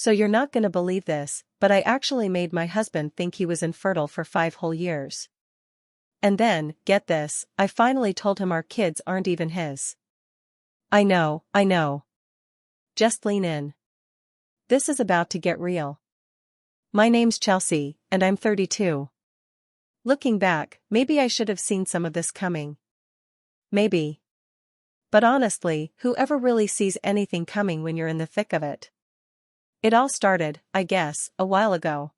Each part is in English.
So you're not gonna believe this, but I actually made my husband think he was infertile for 5 whole years. And then, get this, I finally told him our kids aren't even his. I know, I know. Just lean in. This is about to get real. My name's Chelsea, and I'm 32. Looking back, maybe I should have seen some of this coming. Maybe. But honestly, whoever really sees anything coming when you're in the thick of it? It all started, I guess, a while ago.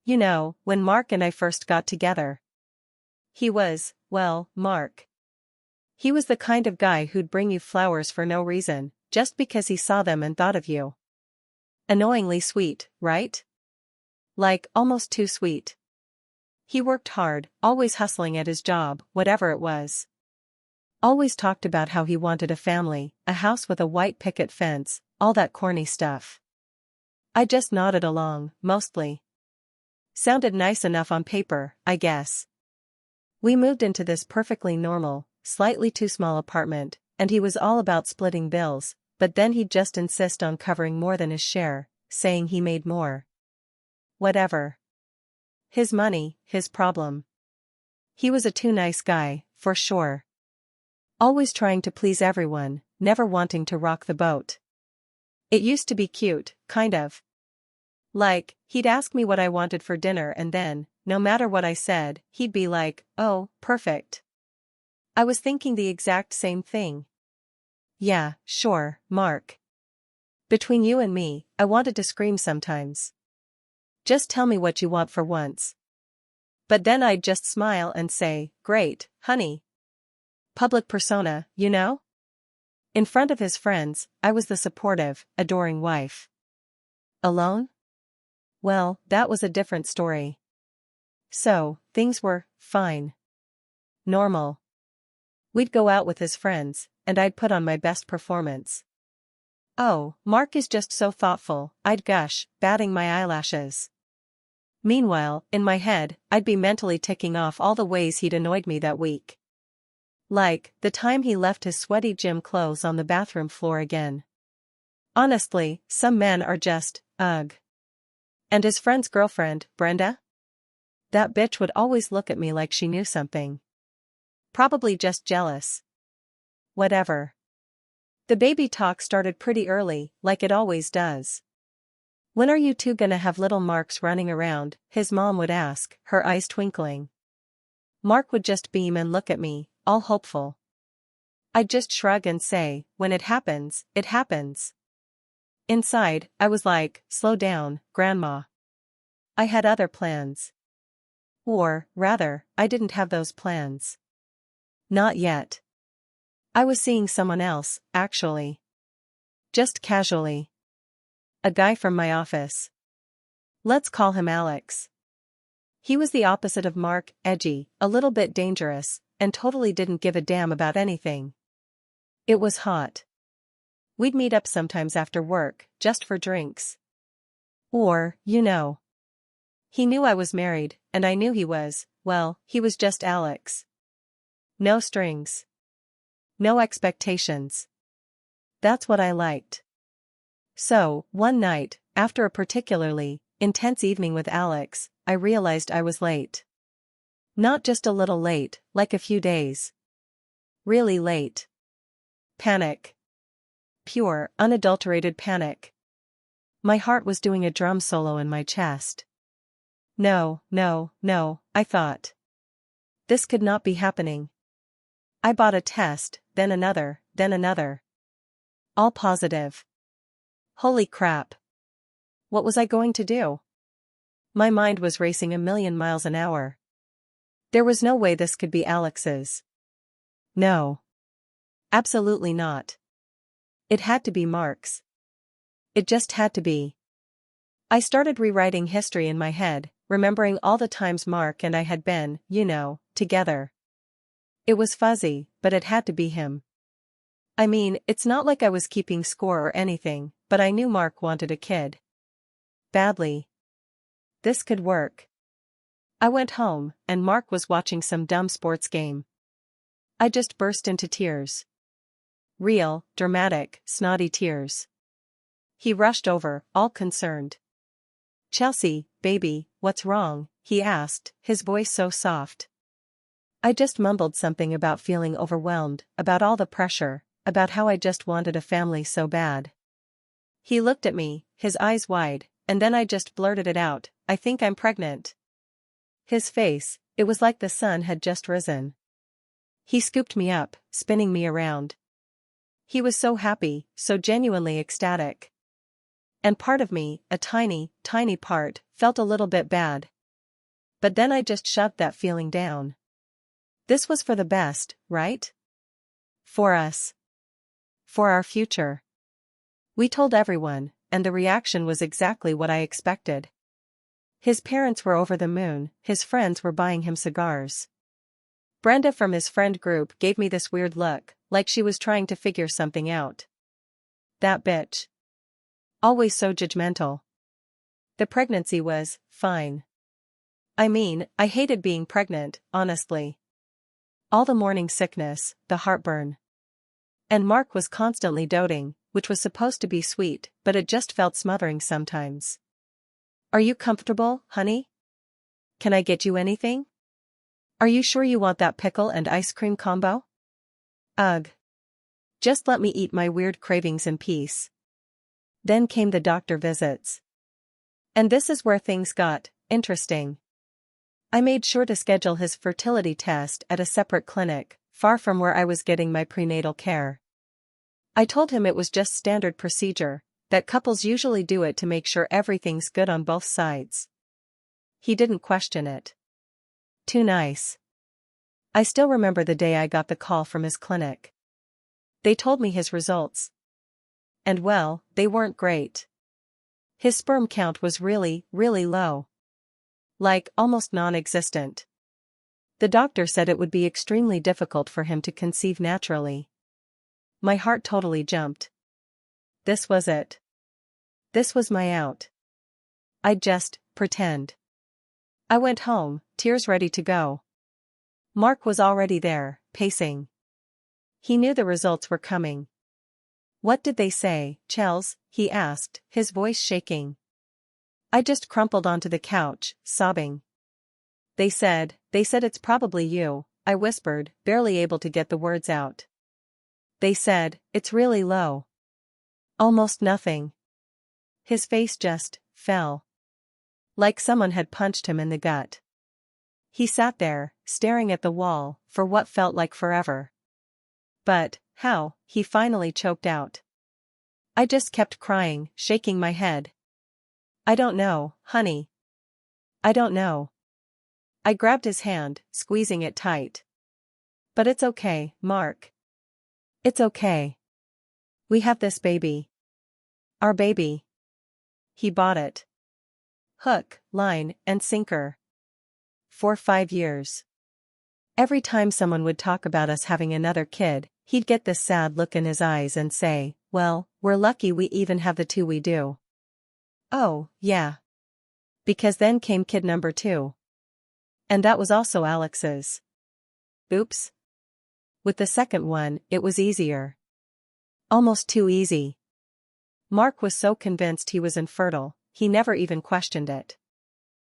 You know, when Mark and I first got together. He was, well, Mark. He was the kind of guy who'd bring you flowers for no reason, just because he saw them and thought of you. Annoyingly sweet, right? Like, almost too sweet. He worked hard, always hustling at his job, whatever it was. Always talked about how he wanted a family, a house with a white picket fence, all that corny stuff. I just nodded along, mostly. Sounded nice enough on paper, I guess. We moved into this perfectly normal, slightly too small apartment, and he was all about splitting bills, but then he'd just insist on covering more than his share, saying he made more. Whatever. His money, his problem. He was a too nice guy, for sure. Always trying to please everyone, never wanting to rock the boat. It used to be cute, kind of. Like, he'd ask me what I wanted for dinner and then, no matter what I said, he'd be like, "Oh, perfect." I was thinking the exact same thing. Yeah, sure, Mark. Between you and me, I wanted to scream sometimes. Just tell me what you want for once. But then I'd just smile and say, "Great, honey." Public persona, you know? In front of his friends, I was the supportive, adoring wife. Alone? Well, that was a different story. So, things were fine. Normal. We'd go out with his friends, and I'd put on my best performance. Oh, Mark is just so thoughtful, I'd gush, batting my eyelashes. Meanwhile, in my head, I'd be mentally ticking off all the ways he'd annoyed me that week. Like, the time he left his sweaty gym clothes on the bathroom floor again. Honestly, some men are just, ugh. And his friend's girlfriend, Brenda? That bitch would always look at me like she knew something. Probably just jealous. Whatever. The baby talk started pretty early, like it always does. "When are you two gonna have little Marks running around?" his mom would ask, her eyes twinkling. Mark would just beam and look at me, all hopeful. I'd just shrug and say, "When it happens, it happens." Inside, I was like, "Slow down, Grandma. I had other plans." Or, rather, I didn't have those plans. Not yet. I was seeing someone else, actually. Just casually. A guy from my office. Let's call him Alex. He was the opposite of Mark, edgy, a little bit dangerous, and totally didn't give a damn about anything. It was hot. We'd meet up sometimes after work, just for drinks. Or, you know. He knew I was married, and I knew he was, well, he was just Alex. No strings. No expectations. That's what I liked. So, one night, after a particularly intense evening with Alex, I realized I was late. Not just a little late, like a few days. Really late. Panic. Pure, unadulterated panic. My heart was doing a drum solo in my chest. No, no, no, I thought. This could not be happening. I bought a test, then another, then another. All positive. Holy crap. What was I going to do? My mind was racing a million miles an hour. There was no way this could be Alex's. No. Absolutely not. It had to be Mark's. It just had to be. I started rewriting history in my head, remembering all the times Mark and I had been, you know, together. It was fuzzy, but it had to be him. I mean, it's not like I was keeping score or anything, but I knew Mark wanted a kid. Badly. This could work. I went home, and Mark was watching some dumb sports game. I just burst into tears. Real, dramatic, snotty tears. He rushed over, all concerned. "Chelsea, baby, what's wrong?" he asked, his voice so soft. I just mumbled something about feeling overwhelmed, about all the pressure, about how I just wanted a family so bad. He looked at me, his eyes wide, and then I just blurted it out, "I think I'm pregnant." His face, it was like the sun had just risen. He scooped me up, spinning me around. He was so happy, so genuinely ecstatic. And part of me, a tiny, tiny part, felt a little bit bad. But then I just shoved that feeling down. This was for the best, right? For us. For our future. We told everyone, and the reaction was exactly what I expected. His parents were over the moon, his friends were buying him cigars. Brenda from his friend group gave me this weird look, like she was trying to figure something out. That bitch. Always so judgmental. The pregnancy was fine. I mean, I hated being pregnant, honestly. All the morning sickness, the heartburn. And Mark was constantly doting, which was supposed to be sweet, but it just felt smothering sometimes. "Are you comfortable, honey? Can I get you anything? Are you sure you want that pickle and ice cream combo? Ugh. Just let me eat my weird cravings in peace." Then came the doctor visits. And this is where things got interesting. I made sure to schedule his fertility test at a separate clinic, far from where I was getting my prenatal care. I told him it was just standard procedure, that couples usually do it to make sure everything's good on both sides. He didn't question it. Too nice. I still remember the day I got the call from his clinic. They told me his results. And well, they weren't great. His sperm count was really, really low. Like, almost non-existent. The doctor said it would be extremely difficult for him to conceive naturally. My heart totally jumped. This was it. This was my out. I'd just pretend. I went home, tears ready to go. Mark was already there, pacing. He knew the results were coming. "What did they say, Chels?" he asked, his voice shaking. I just crumpled onto the couch, sobbing. They said it's probably you," I whispered, barely able to get the words out. "They said, it's really low. Almost nothing." His face just fell. Like someone had punched him in the gut. He sat there, staring at the wall, for what felt like forever. "But, how?" he finally choked out. I just kept crying, shaking my head. "I don't know, honey. I don't know." I grabbed his hand, squeezing it tight. "But it's okay, Mark. It's okay. We have this baby. Our baby." He bought it. Hook, line, and sinker. For 5 years. Every time someone would talk about us having another kid, he'd get this sad look in his eyes and say, "Well, we're lucky we even have the two we do." Oh, yeah. Because then came kid number 2. And that was also Alex's. Oops. With the second one, it was easier. Almost too easy. Mark was so convinced he was infertile, he never even questioned it.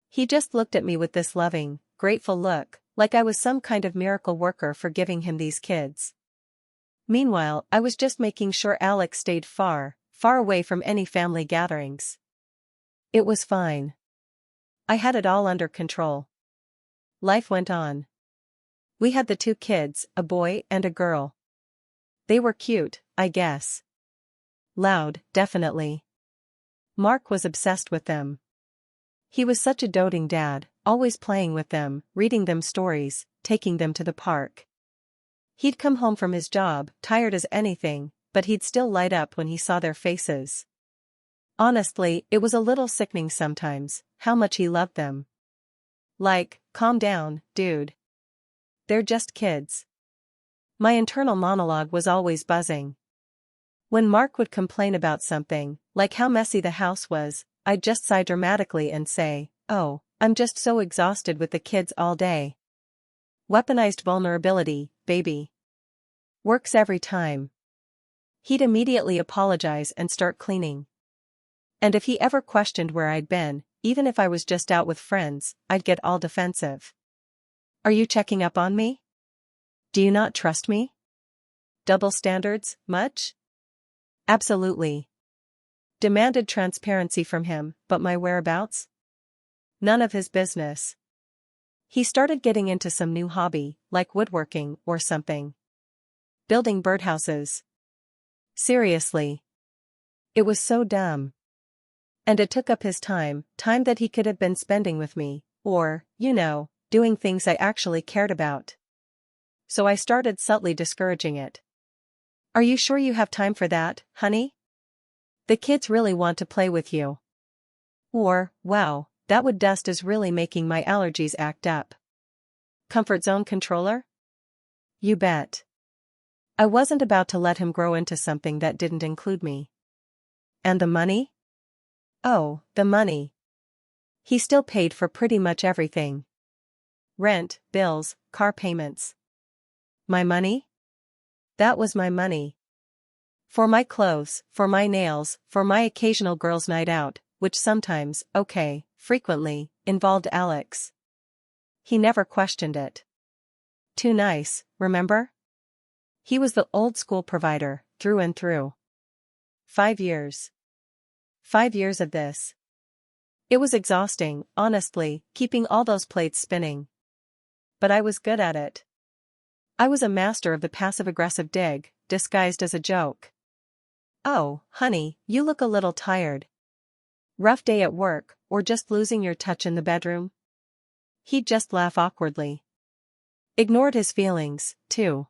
He just looked at me with this loving, grateful look, like I was some kind of miracle worker for giving him these kids. Meanwhile, I was just making sure Alex stayed far, far away from any family gatherings. It was fine. I had it all under control. Life went on. We had the 2 kids, a boy and a girl. They were cute, I guess. Loud, definitely. Mark was obsessed with them. He was such a doting dad, always playing with them, reading them stories, taking them to the park. He'd come home from his job, tired as anything, but he'd still light up when he saw their faces. Honestly, it was a little sickening sometimes, how much he loved them. Like, calm down, dude. They're just kids. My internal monologue was always buzzing. When Mark would complain about something, like how messy the house was, I'd just sigh dramatically and say, "Oh, I'm just so exhausted with the kids all day." Weaponized vulnerability, baby. Works every time. He'd immediately apologize and start cleaning. And if he ever questioned where I'd been, even if I was just out with friends, I'd get all defensive. Are you checking up on me? Do you not trust me? Double standards, much? Absolutely. Demanded transparency from him, but my whereabouts? None of his business. He started getting into some new hobby, like woodworking or something. Building birdhouses. Seriously. It was so dumb. And it took up his time that he could have been spending with me, or, doing things I actually cared about. So I started subtly discouraging it. Are you sure you have time for that, honey? The kids really want to play with you. Or, wow, that wood dust is really making my allergies act up. Comfort zone controller? You bet. I wasn't about to let him grow into something that didn't include me. And the money? Oh, the money. He still paid for pretty much everything. Rent, bills, car payments. My money? That was my money. For my clothes, for my nails, for my occasional girls' night out, which sometimes, frequently, involved Alex. He never questioned it. Too nice, remember? He was the old-school provider, through and through. 5 years. 5 years of this. It was exhausting, honestly, keeping all those plates spinning. But I was good at it. I was a master of the passive-aggressive dig, disguised as a joke. Oh, honey, you look a little tired. Rough day at work, or just losing your touch in the bedroom? He'd just laugh awkwardly. Ignored his feelings, too.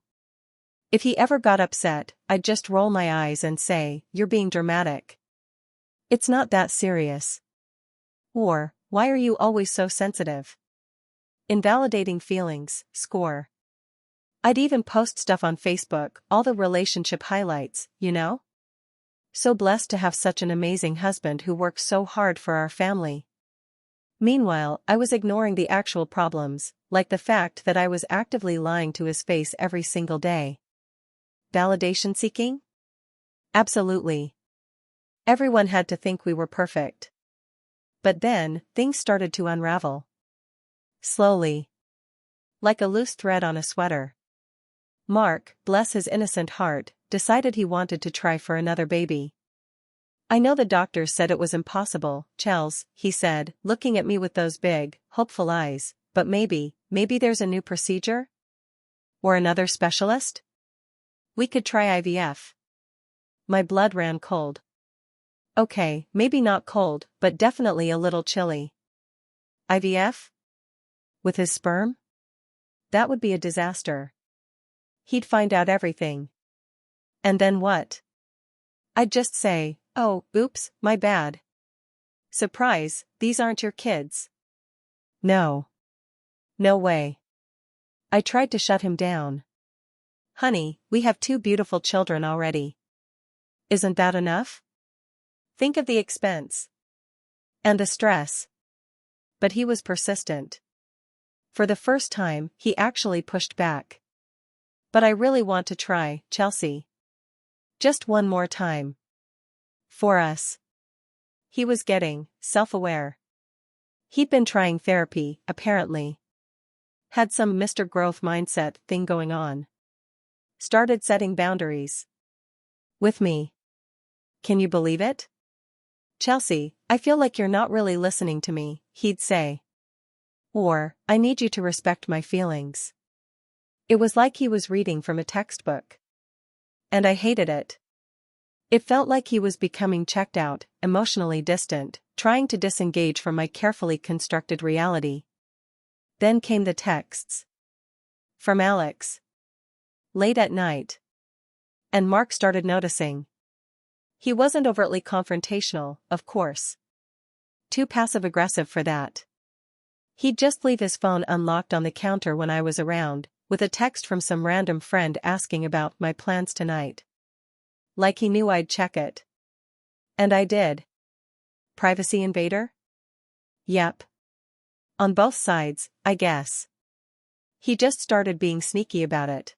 If he ever got upset, I'd just roll my eyes and say, "You're being dramatic. It's not that serious." Or, "Why are you always so sensitive?" Invalidating feelings, score. I'd even post stuff on Facebook, all the relationship highlights, So blessed to have such an amazing husband who works so hard for our family. Meanwhile, I was ignoring the actual problems, like the fact that I was actively lying to his face every single day. Validation seeking? Absolutely. Everyone had to think we were perfect. But then, things started to unravel. Slowly. Like a loose thread on a sweater. Mark, bless his innocent heart, decided he wanted to try for another baby. I know the doctors said it was impossible, Chels, he said, looking at me with those big, hopeful eyes, but maybe there's a new procedure? Or another specialist? We could try IVF. My blood ran cold. Okay, maybe not cold, but definitely a little chilly. IVF? With his sperm? That would be a disaster. He'd find out everything. And then what? I'd just say, "Oh, oops, my bad. Surprise, these aren't your kids." No. No way. I tried to shut him down. Honey, we have 2 beautiful children already. Isn't that enough? Think of the expense. And the stress. But he was persistent. For the first time, he actually pushed back. But I really want to try, Chelsea. Just one more time. For us. He was getting self-aware. He'd been trying therapy, apparently. Had some Mr. Growth mindset thing going on. Started setting boundaries. With me. Can you believe it? Chelsea, I feel like you're not really listening to me, he'd say. Or, I need you to respect my feelings. It was like he was reading from a textbook. And I hated it. It felt like he was becoming checked out, emotionally distant, trying to disengage from my carefully constructed reality. Then came the texts. From Alex. Late at night. And Mark started noticing. He wasn't overtly confrontational, of course. Too passive-aggressive for that. He'd just leave his phone unlocked on the counter when I was around, with a text from some random friend asking about my plans tonight. Like he knew I'd check it. And I did. Privacy invader? Yep. On both sides, I guess. He just started being sneaky about it.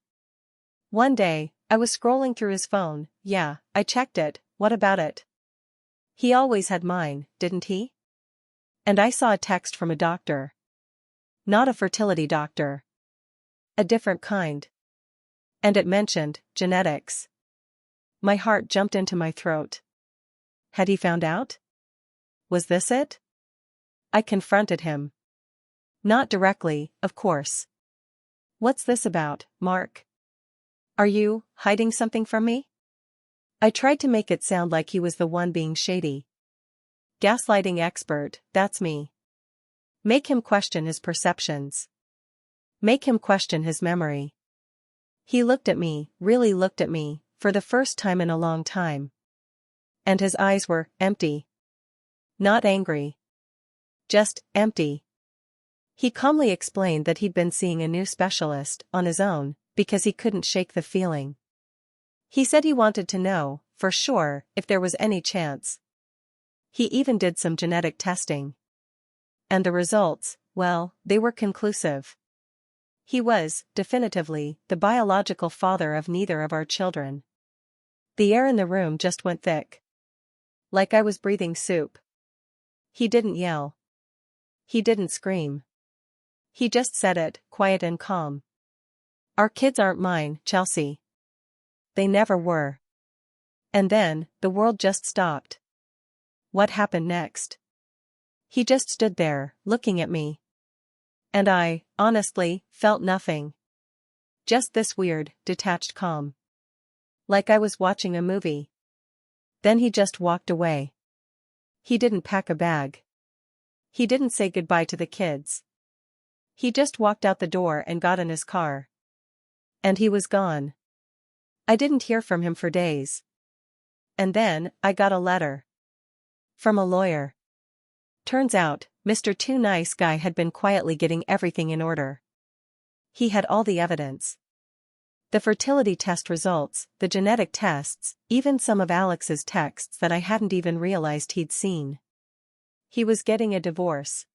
One day, I was scrolling through his phone. "Yeah, I checked it, what about it?" He always had mine, didn't he? And I saw a text from a doctor. Not a fertility doctor. A different kind. And it mentioned genetics. My heart jumped into my throat. Had he found out? Was this it? I confronted him. Not directly, of course. What's this about, Mark? Are you hiding something from me? I tried to make it sound like he was the one being shady. Gaslighting expert, that's me. Make him question his perceptions. Make him question his memory. He looked at me, really looked at me, for the first time in a long time. And his eyes were empty. Not angry. Just empty. He calmly explained that he'd been seeing a new specialist on his own, because he couldn't shake the feeling. He said he wanted to know, for sure, if there was any chance. He even did some genetic testing. And the results, well, they were conclusive. He was, definitively, the biological father of neither of our children. The air in the room just went thick. Like I was breathing soup. He didn't yell. He didn't scream. He just said it, quiet and calm. Our kids aren't mine, Chelsea. They never were. And then, the world just stopped. What happened next? He just stood there, looking at me. And I, honestly, felt nothing. Just this weird, detached calm. Like I was watching a movie. Then he just walked away. He didn't pack a bag. He didn't say goodbye to the kids. He just walked out the door and got in his car. And he was gone. I didn't hear from him for days. And then, I got a letter. From a lawyer. Turns out, Mr. Too Nice Guy had been quietly getting everything in order. He had all the evidence. The fertility test results, the genetic tests, even some of Alex's texts that I hadn't even realized he'd seen. He was getting a divorce.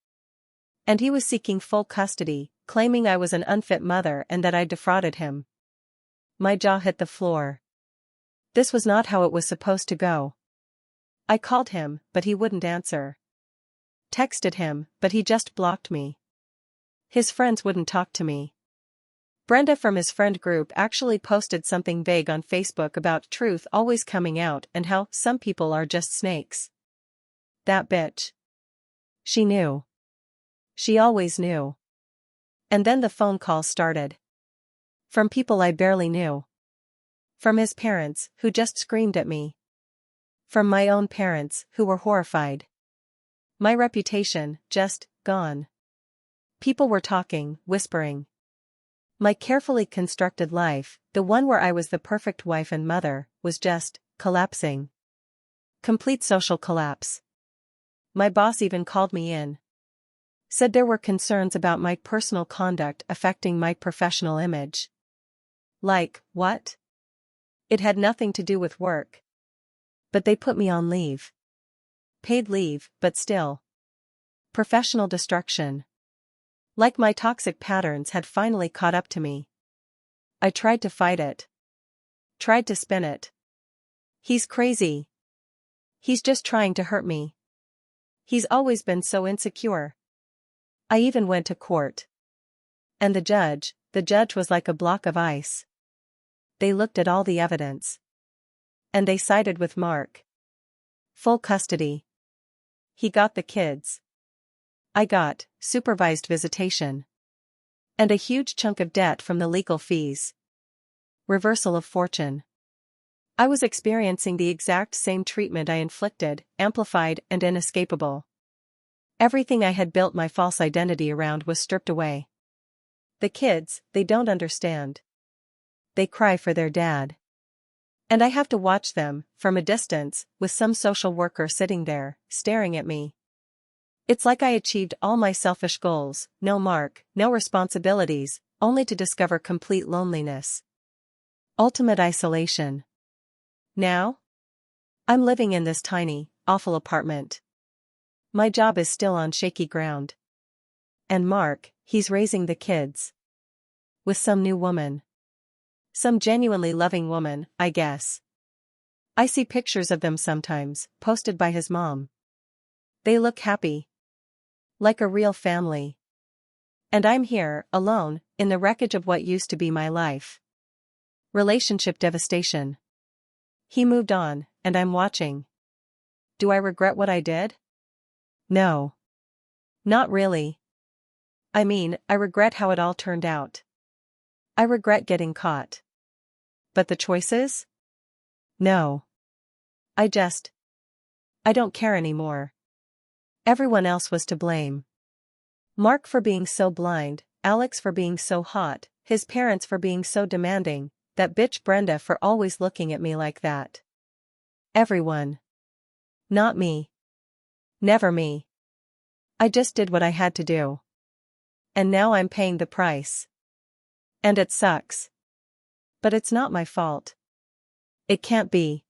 And he was seeking full custody, claiming I was an unfit mother and that I defrauded him. My jaw hit the floor. This was not how it was supposed to go. I called him, but he wouldn't answer. Texted him, but he just blocked me. His friends wouldn't talk to me. Brenda from his friend group actually posted something vague on Facebook about truth always coming out and how some people are just snakes. That bitch. She knew. She always knew. And then the phone calls started. From people I barely knew. From his parents, who just screamed at me. From my own parents, who were horrified. My reputation, just, gone. People were talking, whispering. My carefully constructed life, the one where I was the perfect wife and mother, was just, collapsing. Complete social collapse. My boss even called me in. Said there were concerns about my personal conduct affecting my professional image. Like, what? It had nothing to do with work. But they put me on leave. Paid leave, but still. Professional destruction. Like my toxic patterns had finally caught up to me. I tried to fight it. Tried to spin it. He's crazy. He's just trying to hurt me. He's always been so insecure. I even went to court. And the judge was like a block of ice. They looked at all the evidence. And they sided with Mark. Full custody. He got the kids. I got supervised visitation. And a huge chunk of debt from the legal fees. Reversal of fortune. I was experiencing the exact same treatment I inflicted, amplified and inescapable. Everything I had built my false identity around was stripped away. The kids, they don't understand. They cry for their dad. And I have to watch them, from a distance, with some social worker sitting there, staring at me. It's like I achieved all my selfish goals, no Mark, no responsibilities, only to discover complete loneliness. Ultimate isolation. Now? I'm living in this tiny, awful apartment. My job is still on shaky ground. And Mark, he's raising the kids. With some new woman. Some genuinely loving woman, I guess. I see pictures of them sometimes, posted by his mom. They look happy. Like a real family. And I'm here, alone, in the wreckage of what used to be my life. Relationship devastation. He moved on, and I'm watching. Do I regret what I did? No. Not really. I mean, I regret how it all turned out. I regret getting caught. But the choices? No. I don't care anymore. Everyone else was to blame. Mark for being so blind, Alex for being so hot, his parents for being so demanding, that bitch Brenda for always looking at me like that. Everyone. Not me. Never me. I just did what I had to do. And now I'm paying the price. And it sucks. But it's not my fault. It can't be.